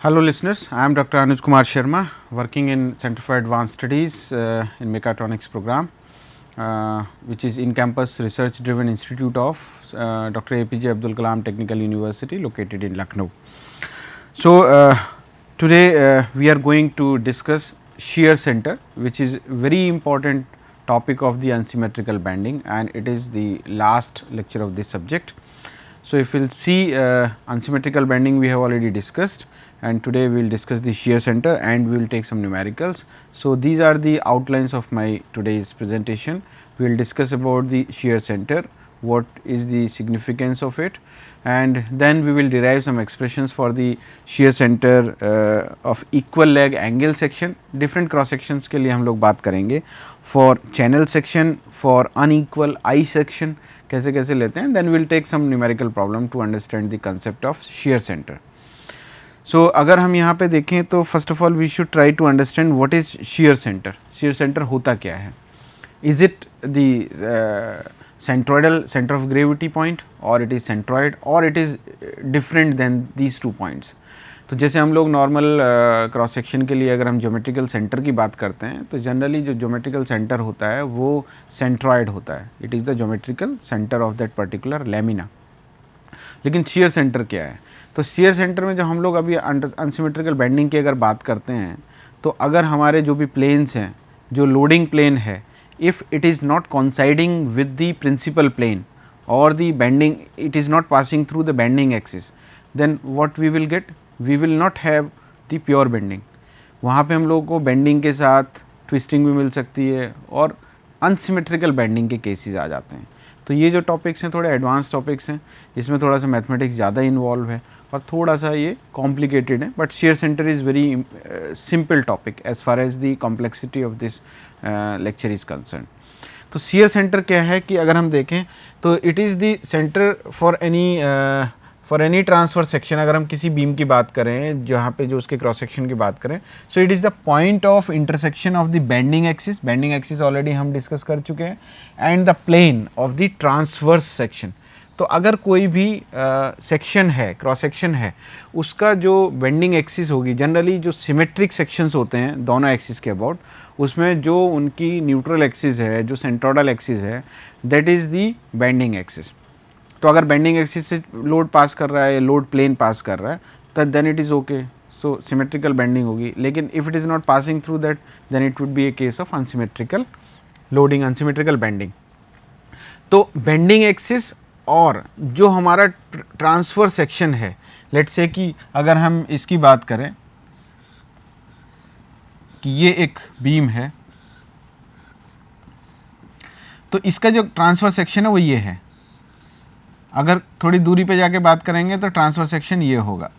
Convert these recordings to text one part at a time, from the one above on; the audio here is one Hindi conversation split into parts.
Hello listeners, I am Dr. Anuj Kumar Sharma, working in Center for Advanced Studies in Mechatronics program, which is in-campus research driven institute of Dr. APJ Abdul Kalam Technical University located in Lucknow. So, today we are going to discuss shear center, which is very important topic of the unsymmetrical bending, and it is the last lecture of this subject. So, if we will see unsymmetrical bending we have already discussed, and today we will discuss the shear center and we will take some numericals. So, these are the outlines of my today's presentation. We will discuss about the shear center, what is the significance of it, and then we will derive some expressions for the shear center of equal leg angle section. Different cross sections के लिए हम लोग बात करेंगे, for channel section, for unequal eye section कैसे कैसे लेते हैं. Then we will take some numerical problem to understand the concept of shear center. So, अगर हम यहाँ पे देखें तो first of all we should try to understand what is shear center. shear center होता क्या है? Is it the centroidal center of gravity point, or it is centroid, or it is different than these 2 points? तो जैसे हम लोग नॉर्मल क्रॉस सेक्शन के लिए अगर हम ज्योमेट्रिकल सेंटर की बात करते हैं तो जनरली जो ज्योमेट्रिकल सेंटर होता है वो सेंट्रॉयड होता है. It is the geometrical centre of that particular lamina. लेकिन shear सेंटर क्या है? तो shear सेंटर में जब हम लोग अभी अनसिमेट्रिकल बेंडिंग की अगर बात करते हैं तो अगर हमारे जो भी प्लेन्स हैं, जो लोडिंग प्लेन है, if it is not coinciding with the principal plane और the bending, it is not passing through the bending axis, then what we will get, we will not have the pure bending. वहाँ पे हम लोगों को बेंडिंग के साथ ट्विस्टिंग भी मिल सकती है और अनसिमेट्रिकल बेंडिंग के केसेस आ जाते हैं. तो ये जो टॉपिक्स हैं थोड़े एडवांस टॉपिक्स हैं, इसमें थोड़ा सा मैथमेटिक्स ज़्यादा इन्वॉल्व है और थोड़ा सा ये कॉम्प्लिकेटेड है. But shear center is very simple topic as far as the complexity of this lecture is concern. तो shear center क्या है कि अगर हम देखें तो it is the centre for any transfer section. अगर हम किसी बीम की बात करें जहाँ पे जो उसके क्रॉस सेक्शन की बात करें, so it is the point of intersection of the bending axis. Bending axis already हम डिस्कस कर चुके हैं, and the plane of the transverse section. तो अगर कोई भी सेक्शन है, क्रॉस सेक्शन है, उसका जो बेंडिंग एक्सिस होगी, जनरली जो सिमेट्रिक सेक्शंस होते हैं दोनों एक्सिस के अबाउट, उसमें जो उनकी न्यूट्रल एक्सिस है, जो सेंट्रोइडल एक्सिस है, that is the bending axis. तो अगर बेंडिंग एक्सिस से लोड पास कर रहा है या लोड प्लेन पास कर रहा है तब then it is okay, so symmetrical bending होगी. लेकिन if it is not passing through that then it would be a case of unsymmetrical loading, unsymmetrical bending. तो बेंडिंग एक्सिस और जो हमारा ट्रांसफर सेक्शन है, लेट्स से कि अगर हम इसकी बात करें कि ये एक बीम है, तो इसका जो ट्रांसफर सेक्शन है वो ये है. अगर थोड़ी दूरी पे जाके बात करेंगे तो ट्रांसफर सेक्शन ये होगा,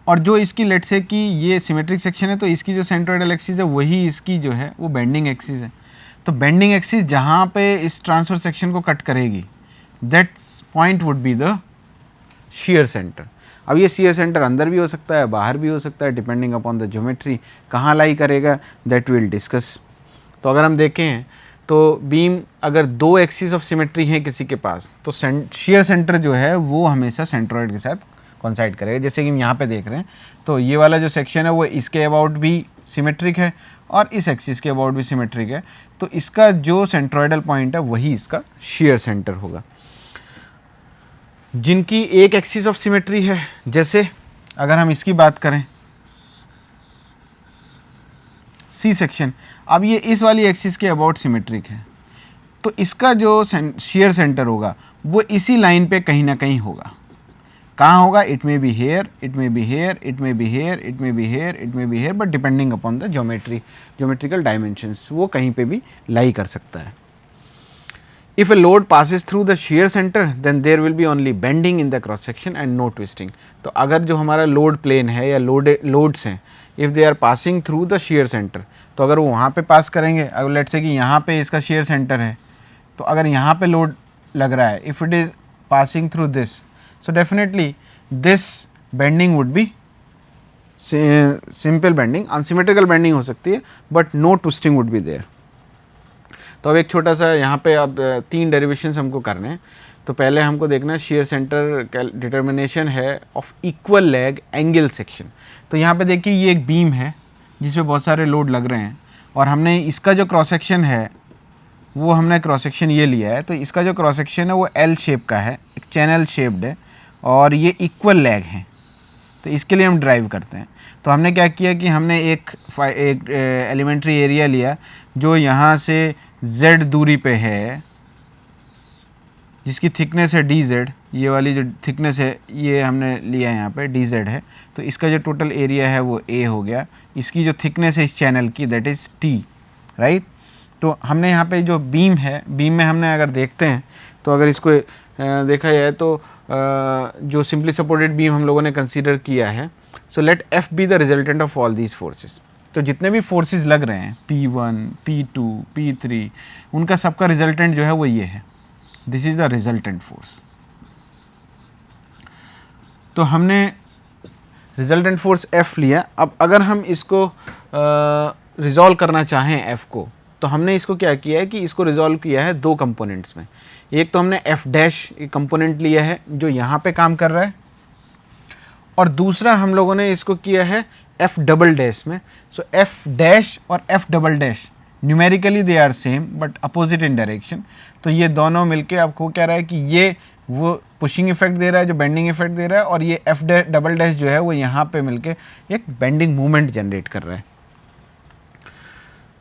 और जो इसकी लेट्स से कि ये सिमेट्रिक सेक्शन है तो इसकी जो सेंट्रोइडल एक्सिस है वही इसकी जो है वो बेंडिंग एक्सिस है. तो बेंडिंग एक्सिस जहाँ पे इस ट्रांसफर सेक्शन को कट करेगी, that point would be the shear centre. अब ये shear सेंटर अंदर भी हो सकता है, बाहर भी हो सकता है, डिपेंडिंग अपॉन द ज्योमेट्री. कहाँ लाई करेगा दैट विल डिस्कस. तो अगर हम देखें तो बीम अगर 2 एक्सिस ऑफ सिमेट्री हैं किसी के पास, तो shear सेंटर जो है वो हमेशा सेंट्रॉइड के साथ कोइंसाइड करेगा. जैसे कि हम यहाँ पे देख रहे हैं तो ये वाला जो सेक्शन है वो इसके अबाउट भी सिमेट्रिक है और इस एक्सिस के अबाउट भी सिमेट्रिक है. तो इसका जो सेंट्रॉइडल पॉइंट है वही इसका shear सेंटर होगा. जिनकी एक एक्सिस ऑफ सिमेट्री है, जैसे अगर हम इसकी बात करें सी सेक्शन, अब ये इस वाली एक्सिस के अबाउट सिमेट्रिक है, तो इसका जो shear सेंटर होगा वो इसी लाइन पे कहीं ना कहीं होगा. कहाँ होगा? It may be here, it may be here, it may be here, it may be here, it may be here, but depending upon the geometrical dimensions वो कहीं पे भी लाई कर सकता है. If a load passes through the shear center, then there will be only bending in the cross section and no twisting. तो अगर जो हमारा लोड प्लेन है या लोड्स हैं, if they are passing through the shear center, तो अगर वो वहाँ पे पास करेंगे, अगर लेट्स से कि यहाँ पे इसका shear center है, तो अगर यहाँ पे लोड लग रहा है, if it is passing through this, so definitely this bending would be simple bending. unsymmetrical bending हो सकती है, but no twisting would be there. तो अब एक छोटा सा यहाँ पे अब 3 डेरिवेशंस हमको करने हैं. तो पहले हमको देखना है शेयर सेंटर डिटर्मिनेशन है of equal leg angle section. तो यहाँ पे देखिए ये एक बीम है जिसपे बहुत सारे लोड लग रहे हैं और हमने इसका जो क्रॉस सेक्शन है वो हमने क्रॉस सेक्शन ये लिया है। तो इसका जो क्रॉस सेक्शन है वो एल शेप का है, एक चैनल शेप्ड है और ये इक्वल लेग है। तो इसके लिए हम ड्राइव करते हैं। तो हमने क्या किया कि हमने एक एलिमेंट्री एरिया लिया जो यहाँ से z दूरी पे है, जिसकी थिकनेस है dz। ये वाली जो थिकनेस है ये हमने लिया है यहाँ पे dz है। तो इसका जो टोटल एरिया है वो a हो गया। इसकी जो थिकनेस है इस चैनल की दैट इज़ t, राइट। तो हमने यहाँ पे जो बीम है, बीम में हमने अगर देखते हैं तो अगर इसको देखा जाए तो जो सिंपली सपोर्टेड बीम हम लोगों ने कंसीडर किया है। So let f be the resultant of all these forces. तो जितने भी फोर्सेस लग रहे हैं P1, P2, P3, उनका सबका रिजल्टेंट जो है वो ये है, this is the resultant force. तो हमने रिजल्टेंट फोर्स F लिया। अब अगर हम इसको रिजॉल्व करना चाहें F को, तो हमने इसको क्या किया है कि इसको रिजॉल्व किया है दो कंपोनेंट्स में। एक तो हमने F डैश कंपोनेंट लिया है जो यहाँ पे काम कर रहा है, और दूसरा हम लोगों ने इसको किया है F डबल डैश में। सो F डैश और F double dash numerically they are same but opposite in direction. तो ये दोनों मिलके आपको कह रहा है कि ये वो पुशिंग इफेक्ट दे रहा है जो बेंडिंग इफेक्ट दे रहा है, और ये F डबल डैश जो है वो यहाँ पे मिलके एक बेंडिंग मूवमेंट जनरेट कर रहा है।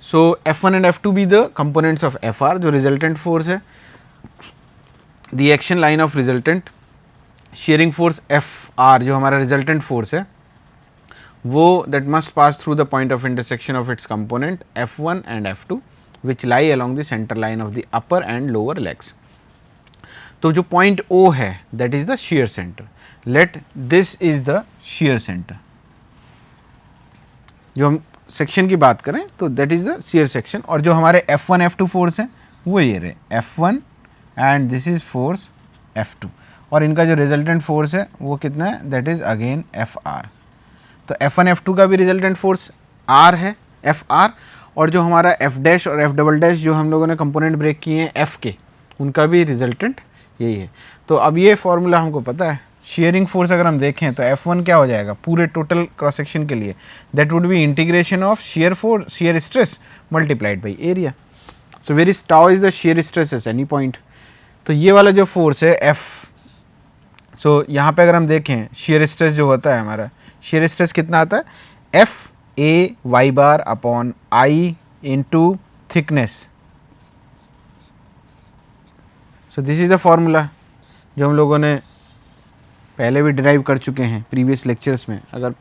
सो F1 and F2 be the components of FR जो रिजल्टेंट फोर्स है। The action line of resultant sharing force FR जो हमारा रिजल्टेंट फोर्स है वो that must pass through the point of intersection of its component F1 and F2 which lie along the centre line of the upper and lower legs. तो जो पॉइंट O है that is the shear centre. Let this is the shear centre. जो हम सेक्शन की बात करें तो that is the shear section, और जो हमारे F1 F2 फोर्स है वो ये रहे F1 and this is force F2, और इनका जो रिजल्टेंट फोर्स है वो कितना है दैट इज अगेन FR। तो F1 F2 का भी रिजल्टेंट फोर्स R है FR, और जो हमारा F डैश और F डबल डैश जो हम लोगों ने कंपोनेंट ब्रेक किए हैं F के, उनका भी रिजल्टेंट यही है। तो अब ये फॉर्मूला हमको पता है। शेयरिंग फोर्स अगर हम देखें तो F1 क्या हो जाएगा पूरे टोटल क्रॉस सेक्शन के लिए, that would be integration of shear force shear stress multiplied by area. So where is tau is the shear stress at any point. तो ये वाला जो फोर्स है F, सो यहाँ पे अगर हम देखें शेयर स्ट्रेस जो होता है हमारा, शेयर स्ट्रेस कितना आता है F A y bar upon I into thickness. So this is the formula जो हम लोगों ने पहले भी डिराइव कर चुके हैं प्रीवियस लेक्चर्स में। अगर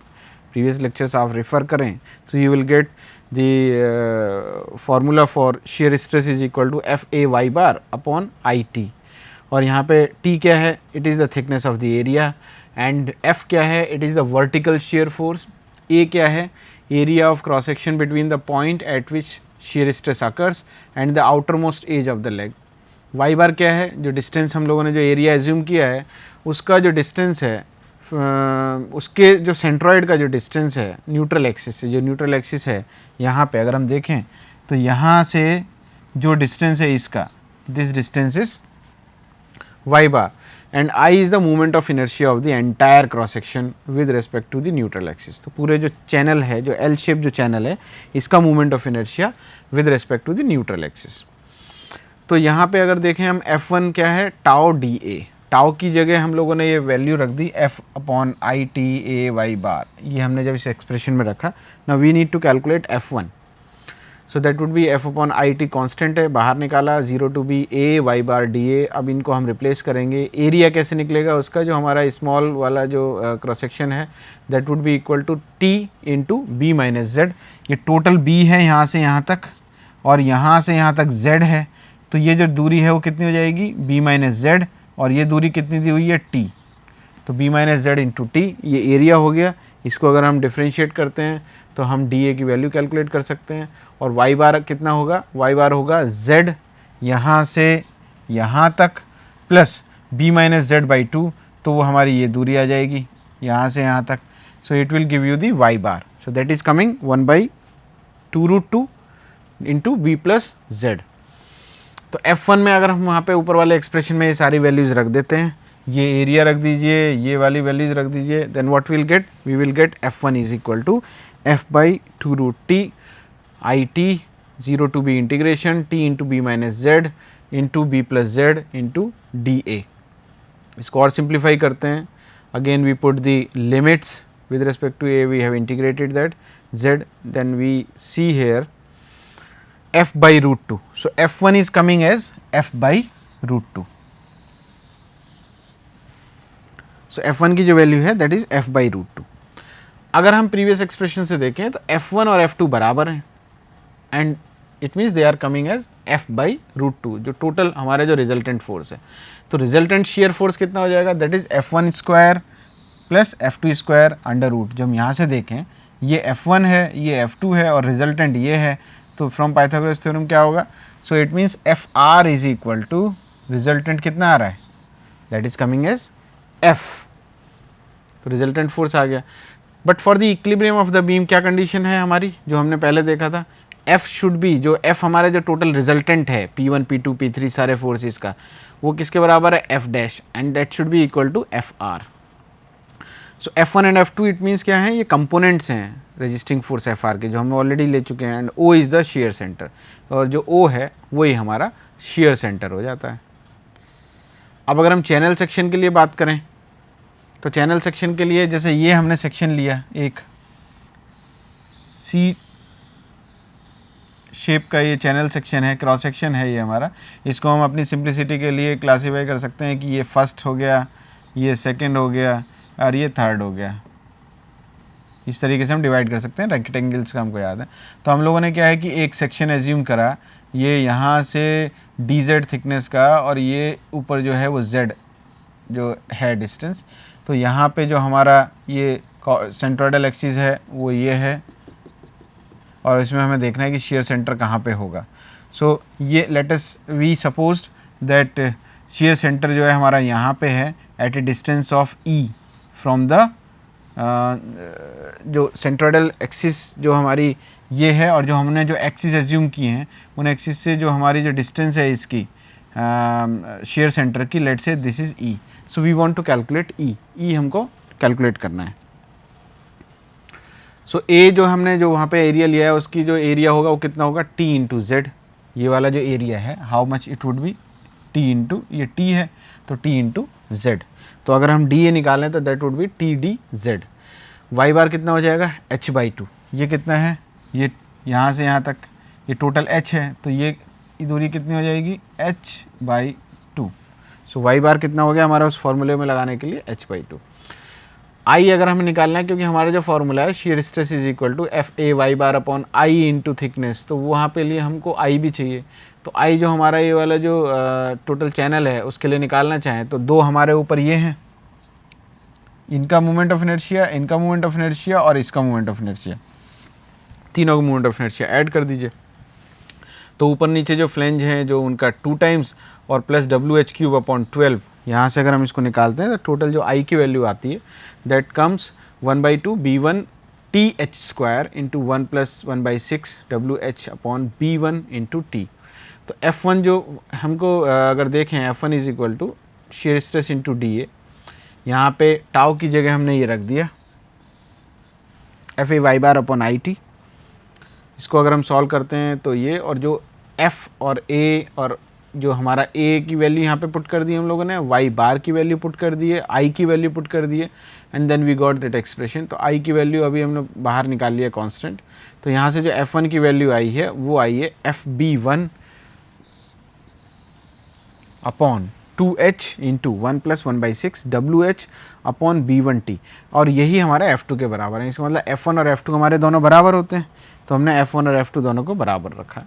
प्रीवियस लेक्चर्स आप रेफ़र करें तो you will get the formula for shear stress is equal to F A y bar upon I T। और यहाँ पे T क्या है, it is the thickness of the area, and F क्या है, it is the vertical shear force. A क्या है, area of cross section between the point at which shear stress occurs and the outermost edge of the leg. Y बार क्या है, जो डिस्टेंस हम लोगों ने जो एरिया एज्यूम किया है उसका जो डिस्टेंस है उसके जो सेंट्रॉइड का जो डिस्टेंस है न्यूट्रल एक्सिस से, जो न्यूट्रल एक्सिस है यहाँ पे अगर हम देखें तो यहाँ से जो डिस्टेंस है इसका, this distance is y bar, and I is the movement of inertia of the entire cross section with respect to the neutral axis. तो पूरे जो चैनल है, जो L शेप जो चैनल है, इसका movement of inertia with respect to the neutral axis. तो यहाँ पे अगर देखें हम F1 क्या है, टाउ DA, टाउ की जगह हम लोगों ने ये वैल्यू रख दी F upon ITA y bar, ये हमने जब इस एक्सप्रेशन में रखा। Now we need to calculate F1, so that would be F upon IT constant है, बाहर निकाला 0 to be A y bar DA। अब इनको हम रिप्लेस करेंगे, एरिया कैसे निकलेगा उसका, जो हमारा स्मॉल वाला जो क्रॉस सेक्शन है that would be equal to T into B minus Z। ये टोटल B है यहाँ से यहाँ तक, और यहाँ से यहाँ तक Z है, तो ये जो दूरी है वो कितनी हो जाएगी B माइनस Z, और ये दूरी कितनी दी हुई है T, तो B minus Z into T, ये एरिया हो गया। इसको अगर हम डिफ्रेंशिएट करते हैं तो हम DA की वैल्यू कैलकुलेट कर सकते हैं। और y बार कितना होगा, y बार होगा Z यहाँ से यहाँ तक plus B minus Z by 2, तो वो हमारी ये दूरी आ जाएगी यहाँ से यहाँ तक। So it will give you the y bar, so that is coming 1/2 √2 into B plus Z। तो F1 में अगर हम वहाँ पे ऊपर वाले एक्सप्रेशन में ये सारी वैल्यूज़ रख देते हैं, ये एरिया रख दीजिए, ये वाली वैल्यूज़ रख दीजिए, then what will get, we will get F1 is equal to F/2√T IT 0 to B integration T into B minus Z into B plus Z into DA। इसको और सिंप्लीफाई करते हैं, again we put the limits with respect to A, we have integrated that Z, then we see here f/√2. So, f1 is coming as f/√2. So, f1 की जो वैल्यू है that is f/√2. अगर हम प्रीवियस एक्सप्रेशन से देखें तो f1 और f2 बराबर हैं and it means they are coming as f/√2, जो टोटल हमारे जो रिजल्टेंट फोर्स है। तो रिजल्टेंट शेयर फोर्स कितना हो जाएगा, that is f1 square plus F2 square under root. जब हम यहाँ से देखें ये F1 है, ये F2 है और रिजल्टेंट ये है, तो फ्रॉम पाइथागोरस थ्योरम क्या होगा, so it means FR is equal to resultant कितना आ रहा है, that is coming as F। तो रिजल्टेंट फोर्स आ गया। But for the equilibrium of the beam क्या कंडीशन है हमारी, जो हमने पहले देखा था, F शुड बी, जो F हमारे जो टोटल रिजल्टेंट है P1 P2 P3 सारे फोर्सेस का, वो किसके बराबर है, F dash, and that should be equal to FR। So F1 and F2 it means क्या है, ये कंपोनेंट्स हैं रेजिस्टिंग फोर्स FR के, जो हम ऑलरेडी ले चुके हैं, and O is the shear centre, और जो O है वही हमारा शेयर सेंटर हो जाता है। अब अगर हम चैनल सेक्शन के लिए बात करें तो चैनल सेक्शन के लिए जैसे ये हमने सेक्शन लिया, एक C शेप का ये चैनल सेक्शन है, क्रॉस सेक्शन है ये हमारा, इसको हम अपनी सिंप्लिसिटी के लिए क्लासीफाई कर सकते हैं कि ये फर्स्ट हो गया, ये सेकंड हो गया और ये थर्ड हो गया। इस तरीके से हम डिवाइड कर सकते हैं, रेक्टेंगल्स का हमको याद है। तो हम लोगों ने क्या है कि एक सेक्शन एज्यूम करा, ये यहाँ से DZ थिकनेस का और ये ऊपर जो है वो Z जो है डिस्टेंस। तो यहाँ पे जो हमारा ये सेंट्रोइडल एक्सिस है वो ये है, और इसमें हमें देखना है कि शेयर सेंटर कहाँ पे होगा। सो ये let us we supposed that shear centre जो है हमारा यहाँ पे है at a distance of E from the जो सेंट्रोइडल एक्सिस जो हमारी ये है, और जो हमने जो एक्सिस एज्यूम किए हैं उन एक्सिस से जो हमारी जो डिस्टेंस है इसकी शेयर सेंटर की, let's say this is E। So we want to calculate E हमको कैलकुलेट करना है। सो A जो हमने जो वहाँ पे एरिया लिया है उसकी जो एरिया होगा वो कितना होगा, T इंटू Z। ये वाला जो एरिया है how much it would B, T into ये T है तो T इंटू Z। तो अगर हम DA निकालें तो that would B TDZ। Y बार कितना हो जाएगा, h/2। ये कितना है, ये यहाँ से यहाँ तक ये टोटल h है, तो ये दूरी कितनी हो जाएगी, h/2। सो Y बार कितना हो गया हमारा उस फॉर्मूले में लगाने के लिए, h/2। I अगर हमें निकालना है, क्योंकि हमारा जो फॉर्मूला है shear stress is equal to FA/Y bar upon I into thickness, तो वहाँ पे लिए हमको I भी चाहिए। तो I जो हमारा ये वाला जो टोटल चैनल है उसके लिए निकालना चाहें तो दो हमारे ऊपर ये हैं, इनका मोमेंट ऑफ इनर्शिया, इनका मोमेंट ऑफ इनर्शिया और इसका मोमेंट ऑफ इनर्शिया, तीनों का मोमेंट ऑफ इनर्शिया ऐड कर दीजिए। तो ऊपर नीचे जो फ्लेंज हैं जो उनका 2 टाइम्स और प्लस WH3/12, यहाँ से अगर हम इसको निकालते हैं तो टोटल जो I की वैल्यू आती है that comes 1/2 B1 TH square into 1 + 1/6 WH/B1 into T। तो F1 जो हमको अगर देखें, F1 is equal to shear stress into DA। यहाँ पे टाउ की जगह हमने ये रख दिया FA/Y बार अपॉन IT। इसको अगर हम सॉल्व करते हैं तो ये, और जो F और A और जो हमारा A की वैल्यू यहाँ पे पुट कर दी हम लोगों ने, Y बार की वैल्यू पुट कर दी है, I की वैल्यू पुट कर दी है, and then we got that expression. तो I की वैल्यू अभी हमने बाहर निकाल लिया कांस्टेंट। तो यहाँ से जो F1 की वैल्यू आई है वो आई है FB1 upon 2H into 1 + 1/6 WH/B1T, और यही हमारा F2 के बराबर है। इसका मतलब F1 और F2 हमारे दोनों बराबर होते हैं, तो हमने F1 और F2 दोनों को बराबर रखा है।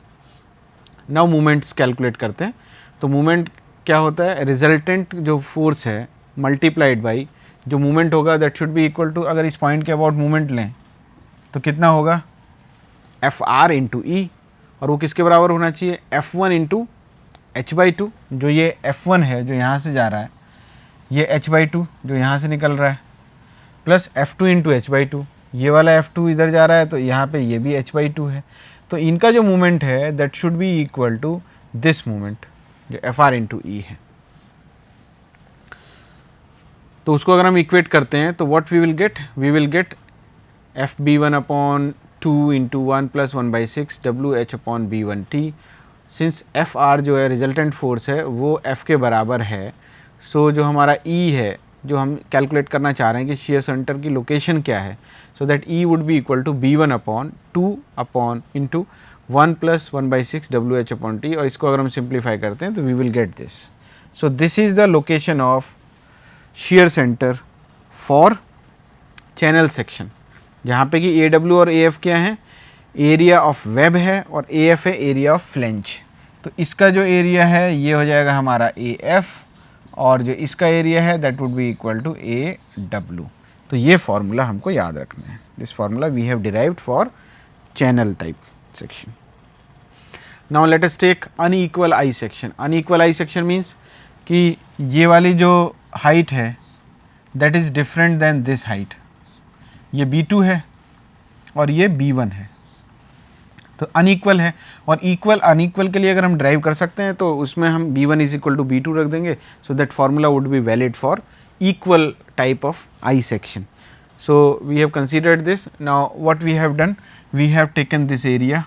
नाउ मूवमेंट्स कैलकुलेट करते हैं। तो मूवमेंट क्या होता है, रिजल्टेंट जो फोर्स है मल्टीप्लाइड बाई जो मूवमेंट होगा that should be equal to, अगर इस पॉइंट के अबाउट मूवमेंट लें तो कितना होगा, FR इंटू E, और वो किसके बराबर होना चाहिए, F1 इंटू h/2। जो ये F1 है जो यहाँ से जा रहा है, ये h/2 जो यहाँ से निकल रहा है, प्लस F2 इंटू h/2, ये वाला F2 इधर जा रहा है तो यहाँ पे ये भी h/2 है। तो इनका जो मूवमेंट है that should be equal to this movement, जो एफ आर इंटू ई है। तो उसको अगर हम इक्वेट करते हैं तो what we will get F B one upon 2 into 1 plus 1/6 W H upon B one T. Since F R जो है रिजल्टेंट फोर्स है वो एफ के बराबर है, सो जो हमारा ई है जो हम कैलकुलेट करना चाह रहे हैं कि शेयर सेंटर की लोकेशन क्या है, so that E would be equal to B one upon 2 upon into 1 plus 1/6 W H upon T. और इसको अगर हम सिंप्लीफाई करते हैं तो we will get this. So this is the location of shear centre for channel section, जहाँ पे कि ए डब्ल्यू और ए एफ क्या है, एरिया ऑफ वेब है और ए एफ है एरिया ऑफ फ्लेंज। तो इसका जो एरिया है ये हो जाएगा हमारा ए एफ और जो इसका एरिया है that would be equal to A W. तो ये फार्मूला हमको याद रखना है। This formula we have derived for channel type section. Now let us take unequal I section. Unequal I section means कि ये वाली जो हाइट है that is different than this height. ये B2 है और ये B1 है, तो अनइक्वल है। और इक्वल अनइक्वल के लिए अगर हम ड्राइव कर सकते हैं तो उसमें हम B1 is equal to B2 रख देंगे, so that formula would be valid for equal type of I section. So we have considered this. Now what we have done, we have taken this area,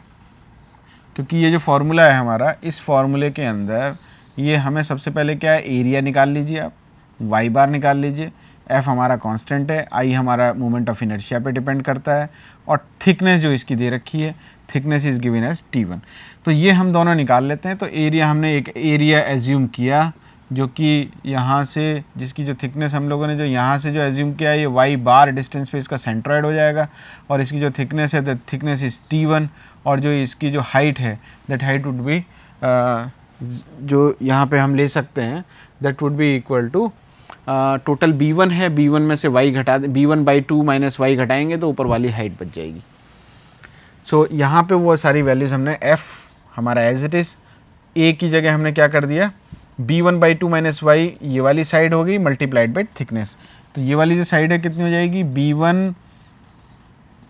क्योंकि ये जो फार्मूला है हमारा, इस फार्मूले के अंदर ये हमें सबसे पहले क्या है, एरिया निकाल लीजिए आप, वाई बार निकाल लीजिए, एफ हमारा कांस्टेंट है, आई हमारा मोमेंट ऑफ इनर्शिया पे डिपेंड करता है, और थिकनेस जो इसकी दे रखी है, thickness is given as T1। तो ये हम दोनों निकाल लेते हैं। तो एरिया हमने एक एरिया एज्यूम किया जो कि यहाँ से, जिसकी जो थिकनेस हम लोगों ने जो यहाँ से जो एज्यूम किया है, ये वाई बार डिस्टेंस पे इसका सेंट्रॉइड हो जाएगा, और इसकी जो थिकनेस है दैट थिकनेस इज T1, और जो इसकी जो हाइट है दैट हाइट वुड बी जो यहाँ पे हम ले सकते हैं that would be equal to total B1 है, B1 में से y घटा दें, B1/2 माइनस y घटाएंगे तो ऊपर वाली हाइट बच जाएगी। सो यहाँ पे वो सारी वैल्यूज़ हमने f हमारा एज इट इज़, a की जगह हमने क्या कर दिया, B1/2 माइनस y ये वाली साइड होगी मल्टीप्लाइड बाई थिकनेस। तो ये वाली जो साइड है कितनी हो जाएगी,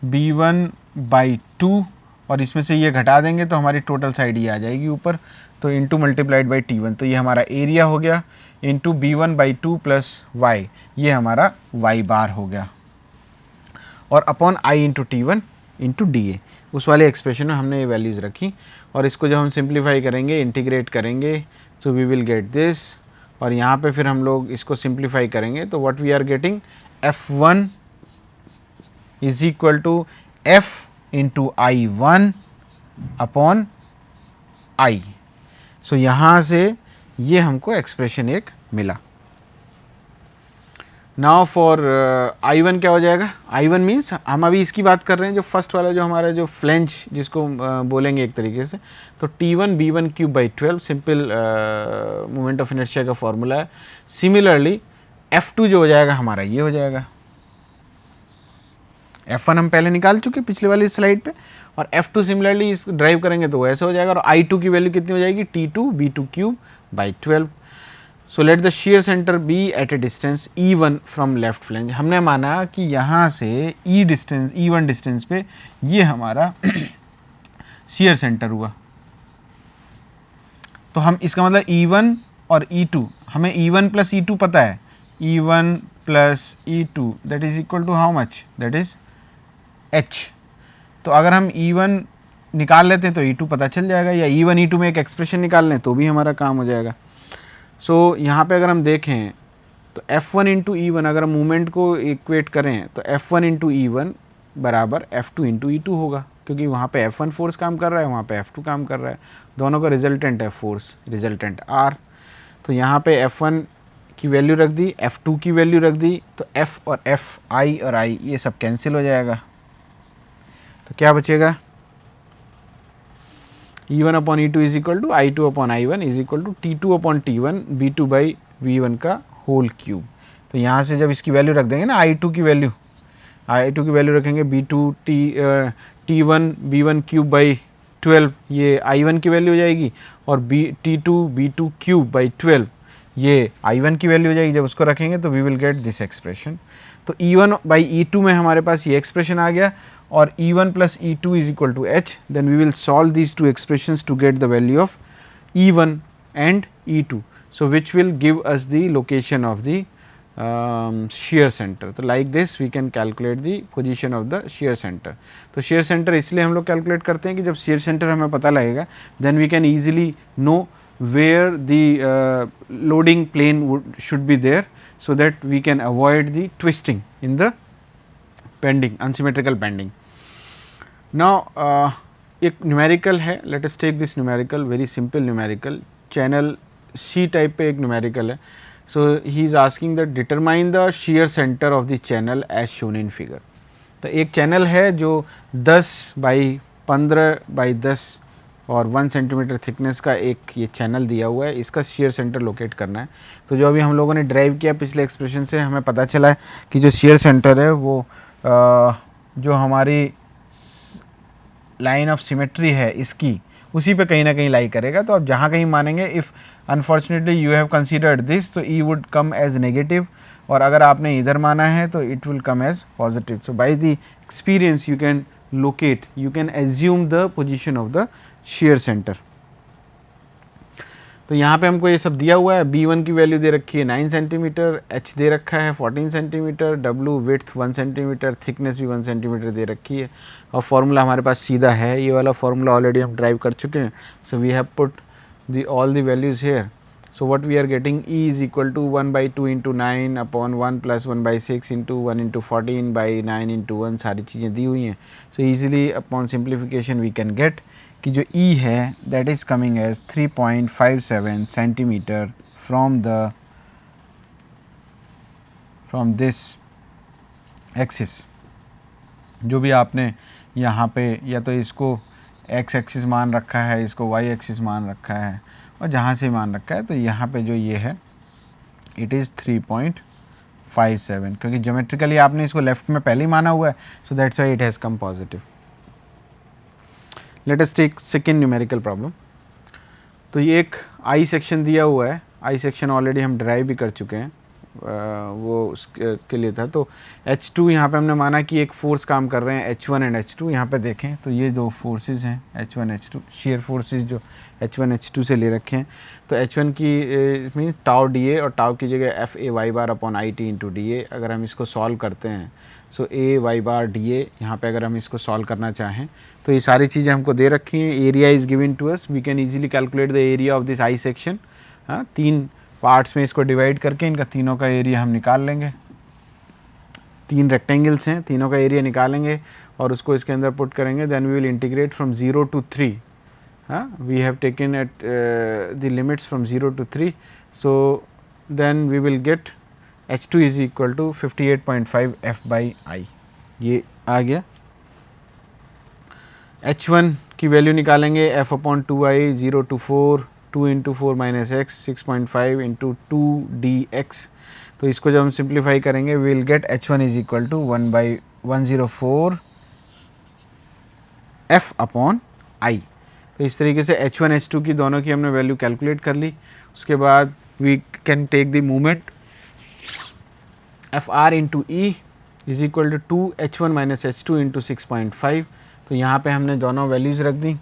B1/2, और इसमें से ये घटा देंगे तो हमारी टोटल साइड ये आ जाएगी ऊपर, तो इंटू मल्टीप्लाइड बाई T1। तो ये हमारा एरिया हो गया इंटू B1/2 प्लस y, ये हमारा y बार हो गया, और upon I into T1 into DA। उस वाले एक्सप्रेशन में हमने ये वैल्यूज़ रखी, और इसको जब हम सिंप्लीफाई करेंगे, इंटीग्रेट करेंगे, so we will get this. और यहाँ पे फिर हम लोग इसको सिंप्लीफाई करेंगे तो what we are getting, F1 is equal to F into I1 upon I। सो यहाँ से ये हमको एक्सप्रेशन एक मिला। नाउ फॉर I1 क्या हो जाएगा, I1 मीन्स हम अभी इसकी बात कर रहे हैं, जो फर्स्ट वाला जो हमारा जो फ्लेंज जिसको बोलेंगे एक तरीके से, तो T1 B1/12 simple moment of inertia का फॉर्मूला है। सिमिलरली F2 जो हो जाएगा हमारा ये हो जाएगा, F1 हम पहले निकाल चुके पिछले वाली स्लाइड पे, और F2 सिमिलरली इस ड्राइव करेंगे तो वो ऐसे हो जाएगा, और I2 की वैल्यू कितनी हो जाएगी, T2 B2/12। So let the shear centre be at a distance E1 from left flange. हमने माना कि यहाँ से E1 डिस्टेंस पे ये हमारा शेयर सेंटर हुआ, तो हम इसका मतलब E1 और E2, हमें E1 प्लस E2 पता है, E1 plus E2 that is equal to how much, that is H। तो अगर हम E1 निकाल लेते हैं तो E2 पता चल जाएगा, या E1 E2 में एक एक्सप्रेशन निकाल लें तो भी हमारा काम हो जाएगा। सो यहाँ पे अगर हम देखें तो F1 इंटू E1, अगर हम मूवमेंट को इक्वेट करें तो F1 इंटू E1 बराबर F2 इंटू E2 होगा, क्योंकि वहाँ पे F1 फोर्स काम कर रहा है, वहाँ पे F2 काम कर रहा है, दोनों का रिजल्टेंट है फोर्स, रिजल्टेंट R। तो यहाँ पे F1 की वैल्यू रख दी, F2 की वैल्यू रख दी, तो F और F, I और I ये सब कैंसिल हो जाएगा, तो क्या बचेगा, E1 upon E2 is equal to I2 upon I1 is equal to T2 upon T1 B2/V1 का होल क्यूब। तो यहाँ से जब इसकी वैल्यू रख देंगे ना, I2 की वैल्यू रखेंगे T1 B1 क्यूब बाई 12, ये I1 की वैल्यू हो जाएगी, और T2 B2 क्यूब बाई 12 ये I1 की वैल्यू हो जाएगी। जब उसको रखेंगे तो we will get this expression. तो E1 बाई E2 में हमारे पास ये एक्सप्रेशन आ गया, और E1 plus E2 is equal to H। Then we will solve these two expressions to get the value of E1 and E2. So, which will give us the location of the shear center. तो like this we can calculate the position of the shear center. तो shear center इसलिए हम लोग calculate करते हैं कि जब shear center हमें पता लगेगा then we can easily know where the loading plane should be there, so that we can avoid the twisting in the bending, unsymmetrical bending. Now एक numerical है, let us take this numerical, very simple numerical, channel C type पे एक numerical है. So, he is asking that determine the shear center of the channel as shown in figure. तो एक चैनल है जो 10 बाई 15 बाई 10 और 1 सेंटीमीटर थिकनेस का एक ये चैनल दिया हुआ है, इसका shear सेंटर लोकेट करना है. तो जो अभी हम लोगों ने ड्राइव किया पिछले एक्सप्रेशन से हमें पता चला है कि जो shear सेंटर है वो जो हमारी लाइन ऑफ सिमेट्री है इसकी उसी पे कहीं ना कहीं लाई करेगा. तो आप जहाँ कहीं मानेंगे if unfortunately you have considered this तो E would come as negative, और अगर आपने इधर माना है तो it will come as positive. So by the experience you can locate, you can assume the position of the shear centre. तो यहाँ पे हमको ये सब दिया हुआ है. B1 की वैल्यू दे रखी है 9 सेंटीमीटर, H दे रखा है 14 centimetre, W width 1 centimetre, thickness भी 1 सेंटीमीटर दे रखी है, और फार्मूला हमारे पास सीधा है. ये वाला फार्मूला ऑलरेडी हम ड्राइव कर चुके हैं. So we have put the all the values here. So what we are getting, E is equal to 1/2 into 9 upon 1 plus 1/6 into 1 into 14/9 into 1, सारी चीज़ें दी हुई हैं. So easily upon simplification we can get कि जो E है that is coming as 3.57 centimetre from this axis. जो भी आपने यहाँ पे या तो इसको x एक्सिस मान रखा है, इसको y एक्सिस मान रखा है, और जहाँ से मान रखा है, तो यहाँ पे जो ये है इट इज़ 3.57, क्योंकि ज्योमेट्रिकली आपने इसको लेफ्ट में पहले ही माना हुआ है. So that's why it has come positive. Let us take second numerical problem. तो ये एक आई सेक्शन दिया हुआ है. आई सेक्शन ऑलरेडी हम ड्राइव भी कर चुके हैं, वो उसके लिए था. तो H2 यहाँ पे हमने माना कि एक फोर्स काम कर रहे हैं H1 एंड H2. यहाँ पे देखें तो ये दो फोर्सेस हैं H1 H2, शेयर फोर्सेस जो H1 H2 से ले रखे हैं. तो H1 की मीन टाउ DA और टाउ की जगह FA y bar upon IT into DA. अगर हम इसको सॉल्व करते हैं सो A y बार DA, यहाँ पे अगर हम इसको सॉल्व करना चाहें तो ये सारी चीज़ें हमको दे रखी हैं. Area is given to us, we can easily calculate the area of this I section. हाँ, 3 पार्ट्स में इसको डिवाइड करके इनका तीनों का एरिया हम निकाल लेंगे. 3 रेक्टेंगल्स हैं, तीनों का एरिया निकालेंगे और उसको इसके अंदर पुट करेंगे. Then we will integrate from 0 to 3. हाँ, we have taken at the limits from 0 to 3. So then we will get H2 is equal to 58.5 F/I. ये आ गया. H1 की वैल्यू निकालेंगे F upon 2I, 0 to 4, 2 into 4 minus X, 6.5 into 2dx. तो इसको जब हम सिंप्लीफाई करेंगे we will get H1 is equal to 1/104 F upon I. तो इस तरीके से H1 H2 की दोनों की हमने वैल्यू कैलकुलेट कर ली. उसके बाद we can take the moment FR into E is equal to 2H1 minus H2 into 6.5. तो यहाँ पे हमने दोनों वैल्यूज़ रख दी.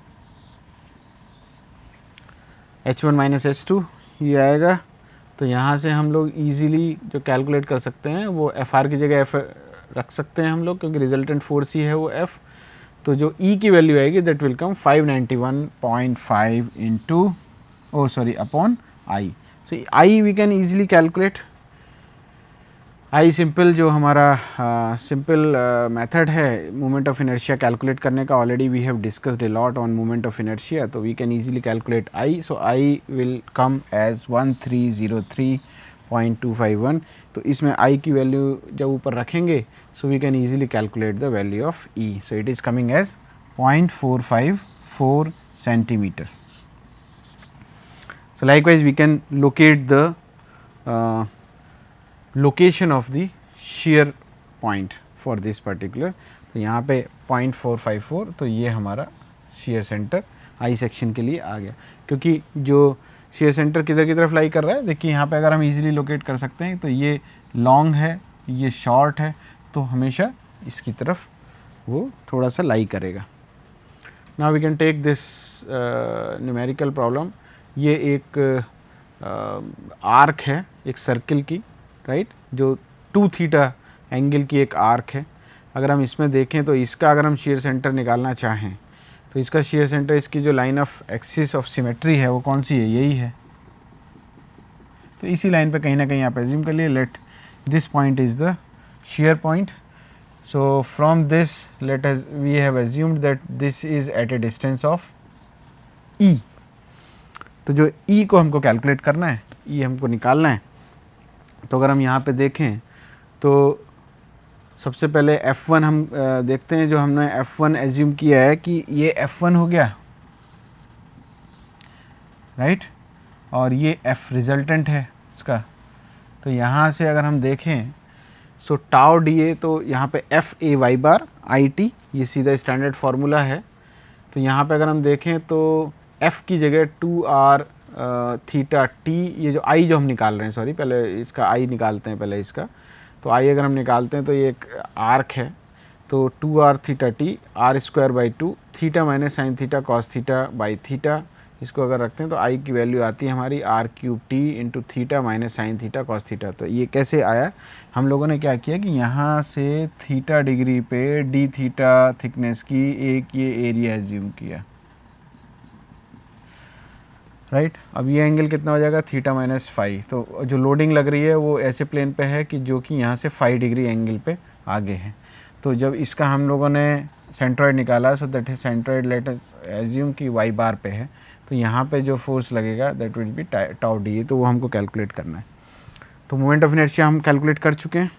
H1 माइनस H2 ये आएगा. तो यहाँ से हम लोग ईजीली जो कैलकुलेट कर सकते हैं वो FR की जगह F रख सकते हैं हम लोग, क्योंकि रिजल्टेंट फोर्स ही है वो F. तो जो E की वैल्यू आएगी that will come 591.5 into upon I. So I we can easily calculate. I simple जो हमारा सिंपल मेथड है मोमेंट ऑफ इनर्शिया कैलकुलेट करने का, already we have discussed a lot on moment of inertia. तो we can easily calculate I. So I will come as 1303.251. तो इसमें आई की वैल्यू जब ऊपर रखेंगे so we can easily calculate the value of E. So it is coming as 0.454 centimetre. So likewise we can locate the location of the shear point for this particular. तो यहाँ पे 0.454, तो ये हमारा shear center आई सेक्शन के लिए आ गया. क्योंकि जो shear center किधर की तरफ लाई कर रहा है, देखिए यहाँ पे अगर हम easily locate कर सकते हैं. तो ये long है, ये short है, तो हमेशा इसकी तरफ वो थोड़ा सा लाई करेगा. Now we can take this numerical problem. ये एक आर्क है एक सर्किल की, राइट, जो 2 थीटा एंगल की एक आर्क है। अगर हम इसमें देखें तो इसका अगर हम शेयर सेंटर निकालना चाहें तो इसका शेयर सेंटर, इसकी जो line of axis of symmetry है वो कौन सी है, यही है। तो इसी लाइन पे कहीं ना कहीं आप एज्यूम कर लिए, let this point is the shear point. So from this let us we have assumed that this is at a distance of E. तो जो E को हमको कैलकुलेट करना है, E हमको निकालना है। तो अगर हम यहाँ पे देखें तो सबसे पहले F1 हम देखते हैं, जो हमने F1 एज्यूम किया है कि ये F1 हो गया, राइट, और ये F रिजल्टेंट है इसका। तो यहाँ से अगर हम देखें सो टाउ डी ए, तो यहाँ पे F A Y bar I T, ये सीधा स्टैंडर्ड फार्मूला है। तो यहाँ पे अगर हम देखें तो एफ़ की जगह 2r थीटा टी, ये जो आई जो हम निकाल रहे हैं, सॉरी पहले इसका आई निकालते हैं पहले इसका। तो आई अगर हम निकालते हैं तो ये एक आर्क है, तो 2r theta T R square by 2 theta minus sine theta cos theta by theta, इसको अगर रखते हैं तो आई की वैल्यू आती है हमारी R cube T into theta minus sine theta cos theta. तो ये कैसे आया, हम लोगों ने क्या किया कि यहाँ से थीटा डिग्री पे डी थीटा थिकनेस की एक ये एरिया एज्यूम किया, राइट। अब ये एंगल कितना हो जाएगा, थीटा माइनस फाइव। तो जो लोडिंग लग रही है वो ऐसे प्लेन पे है कि जो कि यहाँ से 5 डिग्री एंगल पे आगे है। तो जब इसका हम लोगों ने सेंट्रॉइड निकाला, so that is centroid let us assume कि वाई बार पे है, तो यहाँ पे जो फोर्स लगेगा that will be tau D A, तो वो हमको कैलकुलेट करना है। तो मोमेंट ऑफ इनर्शिया हम कैलकुलेट कर चुके हैं।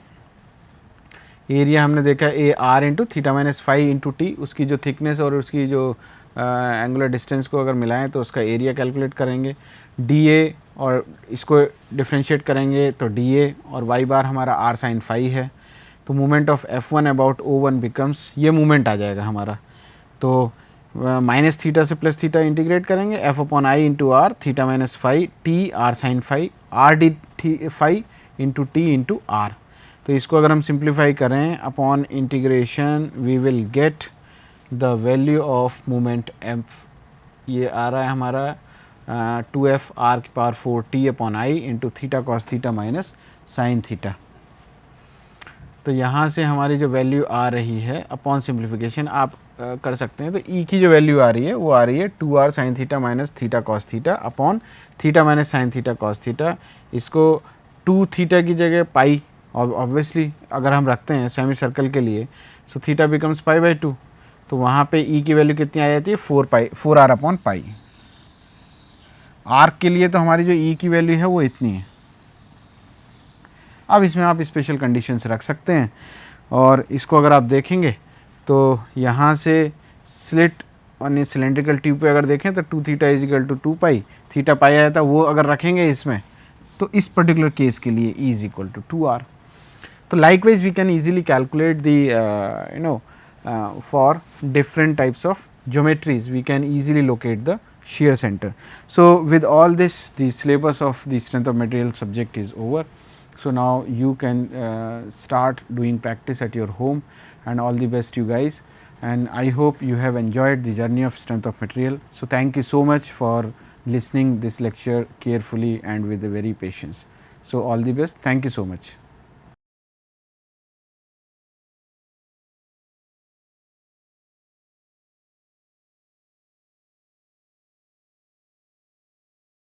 एरिया हमने देखा A R into theta minus five into T, उसकी जो थिकनेस और उसकी जो एंगुलर डिस्टेंस को अगर मिलाएं तो उसका एरिया कैलकुलेट करेंगे। डी ए और इसको डिफ्रेंशिएट करेंगे तो डी ए और वाई बार हमारा आर साइन फाइव है। तो moment of F1 about O1 becomes, ये मोमेंट आ जाएगा हमारा। तो माइनस थीटा से प्लस थीटा इंटीग्रेट करेंगे, F upon I into R theta minus five T R sine five R D five into T into R. तो इसको अगर हम सिंप्लीफाई करें upon integration we will get the value of moment F, ये आ रहा है हमारा 2f आर की power 4 T upon I into theta cos theta minus sine theta. तो यहाँ से हमारी जो वैल्यू आ रही है अपॉन सिंप्लीफिकेशन आप कर सकते हैं, तो ई की जो वैल्यू आ रही है वो आ रही है 2r sine theta minus theta cos theta upon theta minus sine theta cos theta. इसको 2 थीटा की जगह पाई, और ऑब्वियसली अगर हम रखते हैं सेमी सर्कल के लिए, so theta becomes pi by 2। तो वहाँ पे ई की वैल्यू कितनी आ जाती है, 4r अपॉन पाई। आर्क के लिए तो हमारी जो ई की वैल्यू है वो इतनी है। अब इसमें आप स्पेशल कंडीशंस रख सकते हैं, और इसको अगर आप देखेंगे तो यहाँ से स्लिट और सिलेंड्रिकल ट्यूब पे अगर देखें तो 2 theta is equal to 2 pi, theta pi आया था, वो अगर रखेंगे इसमें तो इस पर्टिकुलर केस के लिए E is equal to 2r। तो likewise we can easily calculate the for different types of geometries we can easily locate the shear center. So with all this, the syllabus of the strength of material subject is over. So now you can start doing practice at your home, and all the best you guys, and I hope you have enjoyed the journey of strength of material. So thank you so much for listening this lecture carefully and with a very patience. So all the best, thank you so much.